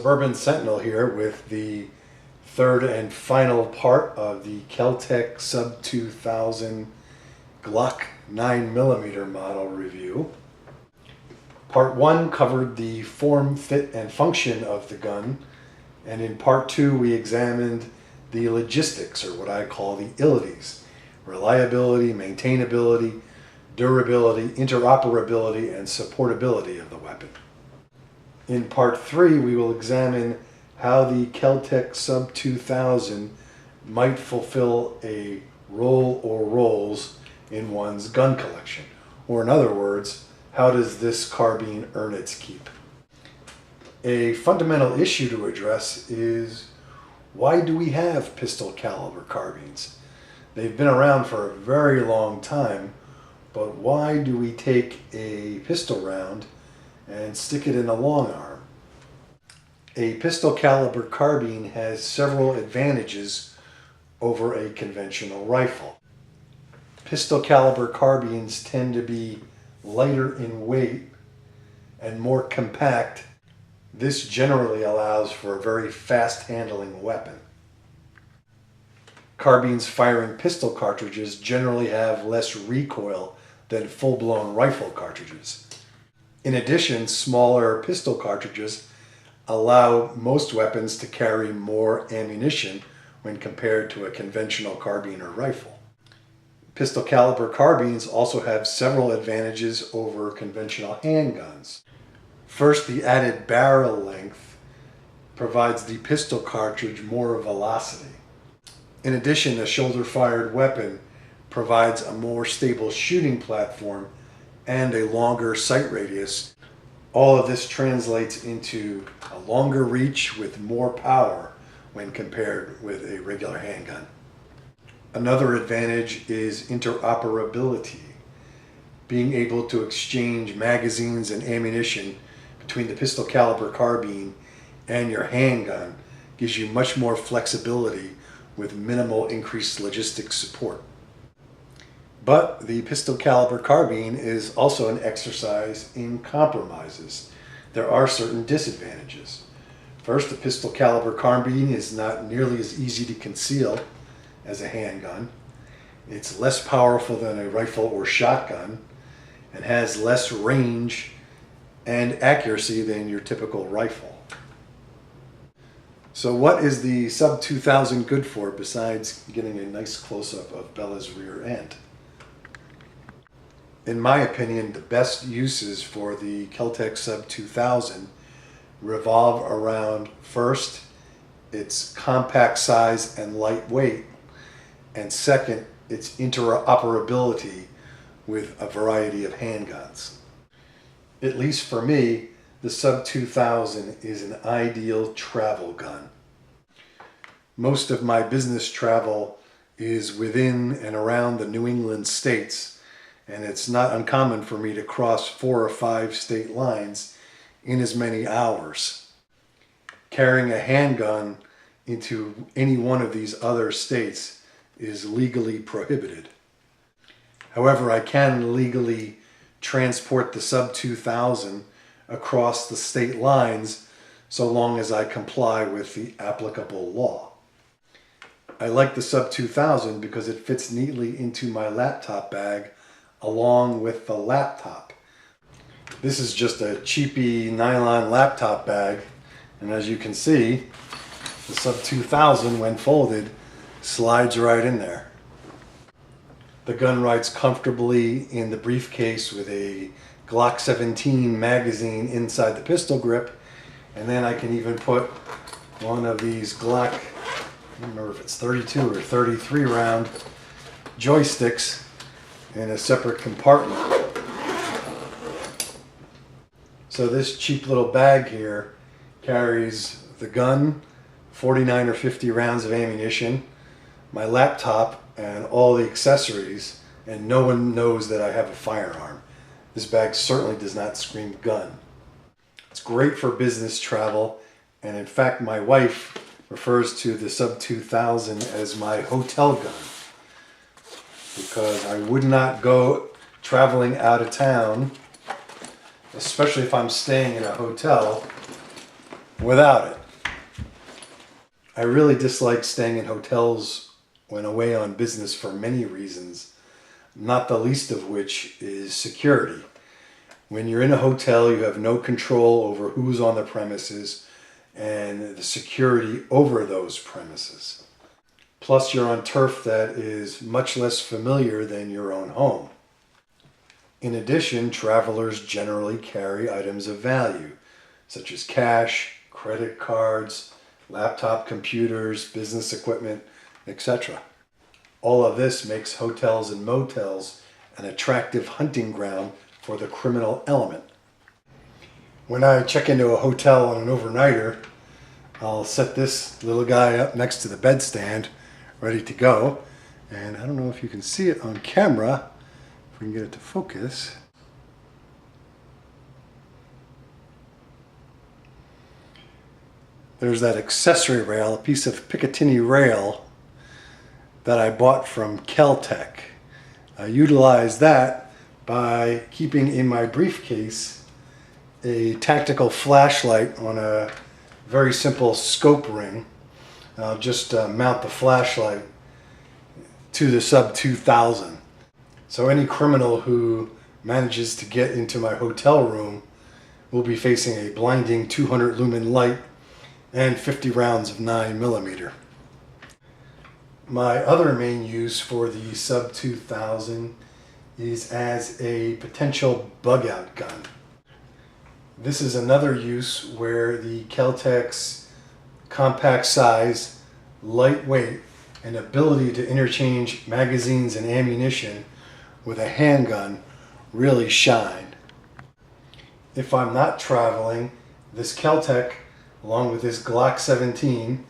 Suburban Sentinel here with the third and final part of the Kel Tec Sub 2000 Glock 9mm model review. Part 1 covered the form, fit, and function of the gun, and in Part 2 we examined the logistics, or what I call the ilities: reliability, maintainability, durability, interoperability, and supportability of the weapon. In Part 3 we will examine how the Kel Tec Sub 2000 might fulfill a role or roles in one's gun collection. Or in other words, how does this carbine earn its keep? A fundamental issue to address is, why do we have pistol caliber carbines? They've been around for a very long time, but why do we take a pistol round and stick it in a long arm? A pistol caliber carbine has several advantages over a conventional rifle. Pistol caliber carbines tend to be lighter in weight and more compact. This generally allows for a very fast handling weapon. Carbines firing pistol cartridges generally have less recoil than full-blown rifle cartridges. In addition, smaller pistol cartridges allow most weapons to carry more ammunition when compared to a conventional carbine or rifle. Pistol caliber carbines also have several advantages over conventional handguns. First, the added barrel length provides the pistol cartridge more velocity. In addition, a shoulder-fired weapon provides a more stable shooting platform and a longer sight radius. All of this translates into a longer reach with more power when compared with a regular handgun. Another advantage is interoperability. Being able to exchange magazines and ammunition between the pistol caliber carbine and your handgun gives you much more flexibility with minimal increased logistic support. But the pistol caliber carbine is also an exercise in compromises. There are certain disadvantages. First, the pistol caliber carbine is not nearly as easy to conceal as a handgun. It's less powerful than a rifle or shotgun and has less range and accuracy than your typical rifle. So what is the Sub 2000 good for besides getting a nice close-up of Bella's rear end? In my opinion, the best uses for the Kel Tec Sub 2000 revolve around, first, its compact size and lightweight, and second, its interoperability with a variety of handguns. At least for me, the Sub 2000 is an ideal travel gun. Most of my business travel is within and around the New England states, and it's not uncommon for me to cross 4 or 5 state lines in as many hours. Carrying a handgun into any one of these other states is legally prohibited. However, I can legally transport the Sub 2000 across the state lines so long as I comply with the applicable law. I like the Sub 2000 because it fits neatly into my laptop bag along with the laptop. This is just a cheapy nylon laptop bag, and as you can see, the Sub 2000, when folded, slides right in there. The gun rides comfortably in the briefcase with a Glock 17 magazine inside the pistol grip, and then I can even put one of these Glock, I don't remember if it's 32 or 33 round joysticks in a separate compartment. So this cheap little bag here carries the gun, 49 or 50 rounds of ammunition, my laptop, and all the accessories, and no one knows that I have a firearm. This bag certainly does not scream gun. It's great for business travel, and in fact my wife refers to the Sub 2000 as my hotel gun, because I would not go traveling out of town, especially if I'm staying in a hotel, without it. I really dislike staying in hotels when away on business for many reasons, not the least of which is security. When you're in a hotel, you have no control over who's on the premises and the security over those premises. Plus, you're on turf that is much less familiar than your own home. In addition, travelers generally carry items of value, such as cash, credit cards, laptop computers, business equipment, etc. All of this makes hotels and motels an attractive hunting ground for the criminal element. When I check into a hotel on an overnighter, I'll set this little guy up next to the bedstand, ready to go. And I don't know if you can see it on camera, if we can get it to focus. There's that accessory rail, a piece of Picatinny rail that I bought from Kel Tec. I utilize that by keeping in my briefcase a tactical flashlight on a very simple scope ring. I'll just mount the flashlight to the Sub 2000. So any criminal who manages to get into my hotel room will be facing a blinding 200 lumen light and 50 rounds of 9mm. My other main use for the Sub 2000 is as a potential bug out gun. This is another use where the Kel Tec's compact size, lightweight, and ability to interchange magazines and ammunition with a handgun really shine. If I'm not traveling, this Kel Tec, along with this Glock 17,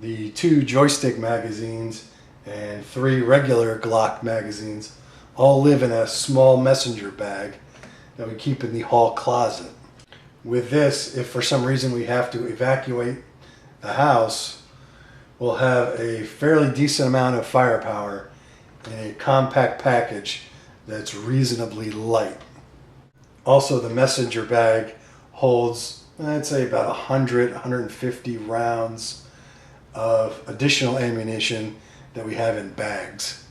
the 2 joystick magazines, and 3 regular Glock magazines all live in a small messenger bag that we keep in the hall closet. With this, if for some reason we have to evacuate the house, we'll have a fairly decent amount of firepower in a compact package that's reasonably light. Also, the messenger bag holds, I'd say, about 150 rounds of additional ammunition that we have in bags.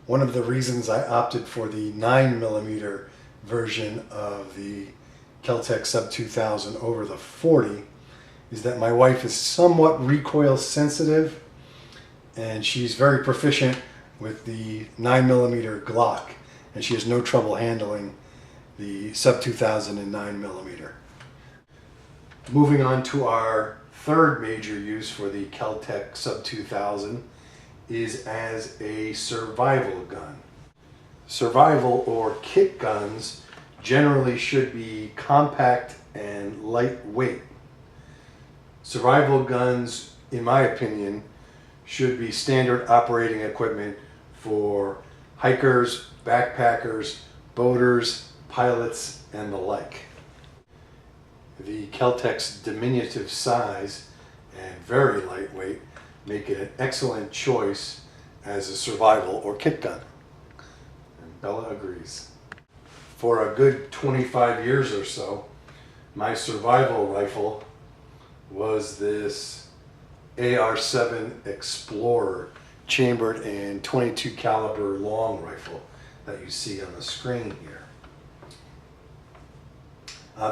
One of the reasons I opted for the 9mm version of the Kel Tec Sub 2000 over the 40 is that my wife is somewhat recoil sensitive, and she's very proficient with the 9mm Glock, and she has no trouble handling the Sub 2000 and 9mm. Moving on to our third major use for the Kel Tec Sub 2000 is as a survival gun. Survival or kit guns generally should be compact and lightweight. Survival guns, in my opinion, should be standard operating equipment for hikers, backpackers, boaters, pilots, and the like. The Kel Tec's diminutive size and very lightweight make it an excellent choice as a survival or kit gun. And Bella agrees. For a good 25 years or so, my survival rifle was this AR-7 Explorer chambered in .22 caliber long rifle that you see on the screen here.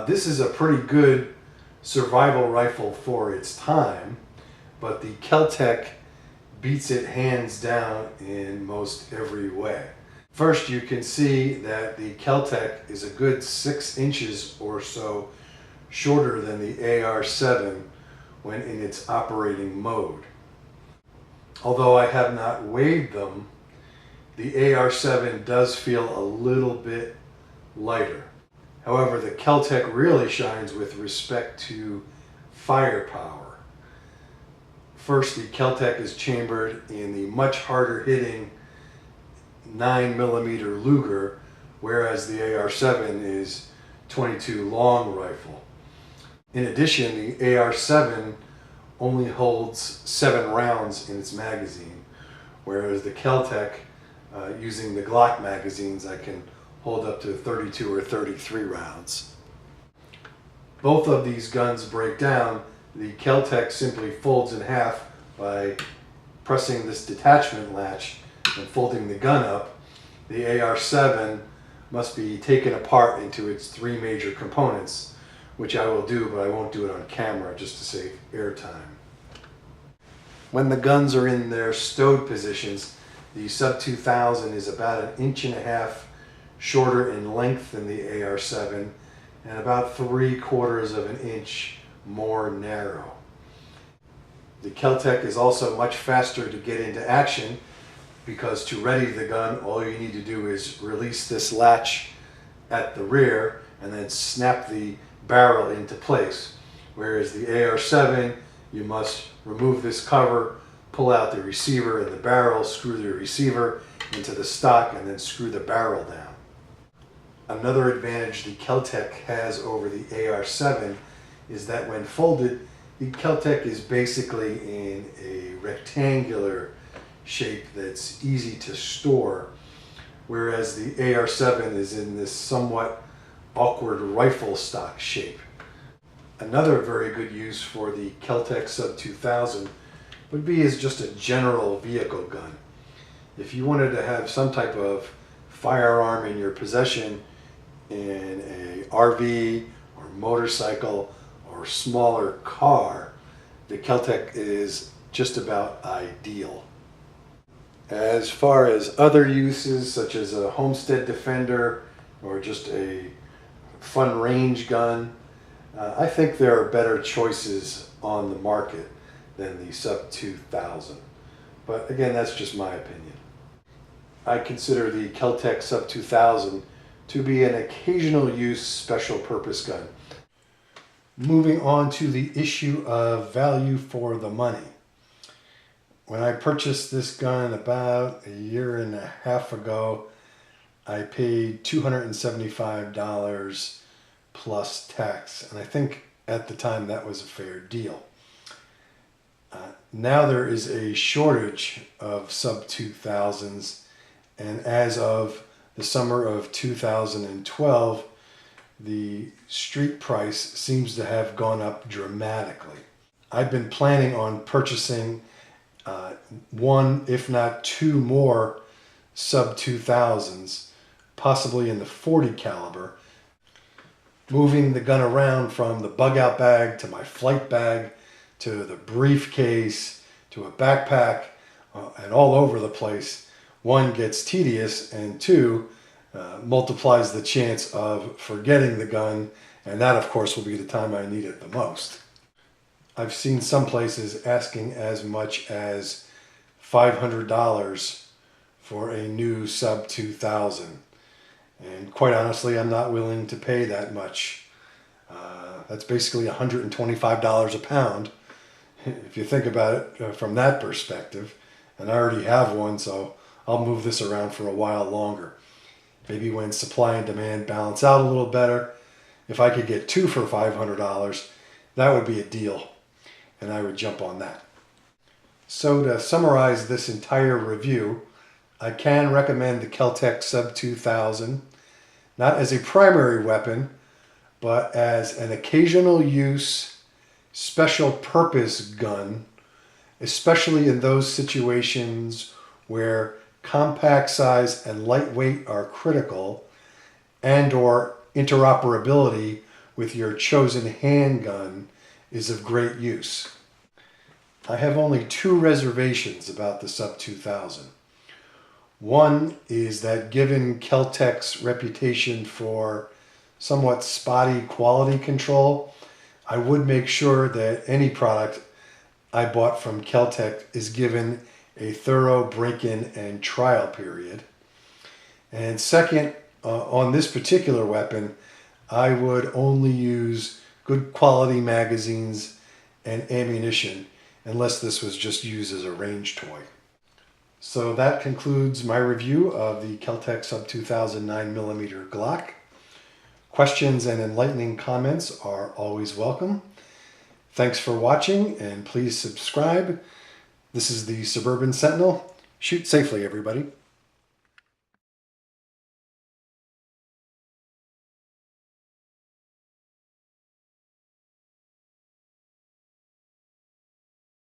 This is a pretty good survival rifle for its time, but the Kel Tec beats it hands down in most every way. First, you can see that the Kel Tec is a good 6 inches or so shorter than the AR-7 when in its operating mode. Although I have not weighed them, the AR-7 does feel a little bit lighter. However, the Kel Tec really shines with respect to firepower. First, the Kel Tec is chambered in the much harder hitting 9mm Luger, whereas the AR-7 is .22 long rifle. In addition, the AR-7 only holds 7 rounds in its magazine, whereas the Kel Tec, using the Glock magazines, I can hold up to 32 or 33 rounds. both of these guns break down, the Kel Tec simply folds in half by pressing this detachment latch and folding the gun up. The AR-7 must be taken apart into its three major components, which I will do, but I won't do it on camera just to save airtime. When the guns are in their stowed positions, the Sub 2000 is about 1.5 inches shorter in length than the AR-7 and about 3/4 of an inch more narrow. The Kel Tec is also much faster to get into action because to ready the gun, all you need to do is release this latch at the rear and then snap the barrel into place. Whereas the AR-7, you must remove this cover, pull out the receiver and the barrel, screw the receiver into the stock, and then screw the barrel down. Another advantage the Kel Tec has over the AR-7 is that when folded, the Kel Tec is basically in a rectangular shape that's easy to store, whereas the AR-7 is in this somewhat awkward rifle stock shape. Another very good use for the Kel Tec Sub 2000 would be as just a general vehicle gun. If you wanted to have some type of firearm in your possession in a RV or motorcycle or smaller car, the Kel Tec is just about ideal. As far as other uses, such as a homestead defender or just a fun range gun, I think there are better choices on the market than the Sub 2000. But again, that's just my opinion. I consider the Kel Tec Sub 2000 to be an occasional use special purpose gun. Moving on to the issue of value for the money. When I purchased this gun about 1.5 years ago, I paid $275 plus tax, and I think at the time that was a fair deal. Now there is a shortage of Sub 2000s, and as of the summer of 2012, the street price seems to have gone up dramatically. I've been planning on purchasing one, if not two more Sub 2000s, possibly in the .40 caliber, moving the gun around from the bug out bag to my flight bag to the briefcase to a backpack and all over the place. One, gets tedious, and two, multiplies the chance of forgetting the gun, and that of course will be the time I need it the most. I've seen some places asking as much as $500 for a new Sub 2000. And quite honestly, I'm not willing to pay that much. That's basically $125 a pound, if you think about it from that perspective. And I already have one, so I'll move this around for a while longer. Maybe when supply and demand balance out a little better, if I could get two for $500, that would be a deal, and I would jump on that. So to summarize this entire review, I can recommend the Kel Tec Sub 2000, not as a primary weapon, but as an occasional use, special purpose gun, especially in those situations where compact size and lightweight are critical, and or interoperability with your chosen handgun is of great use. I have only two reservations about the Sub 2000. One is that given Kel Tec's reputation for somewhat spotty quality control, I would make sure that any product I bought from Kel Tec is given a thorough break-in and trial period. And second, on this particular weapon, I would only use good quality magazines and ammunition, unless this was just used as a range toy. So that concludes my review of the Kel Tec Sub 2000 9mm Glock. Questions and enlightening comments are always welcome. Thanks for watching, and please subscribe. This is the Suburban Sentinel. Shoot safely, everybody.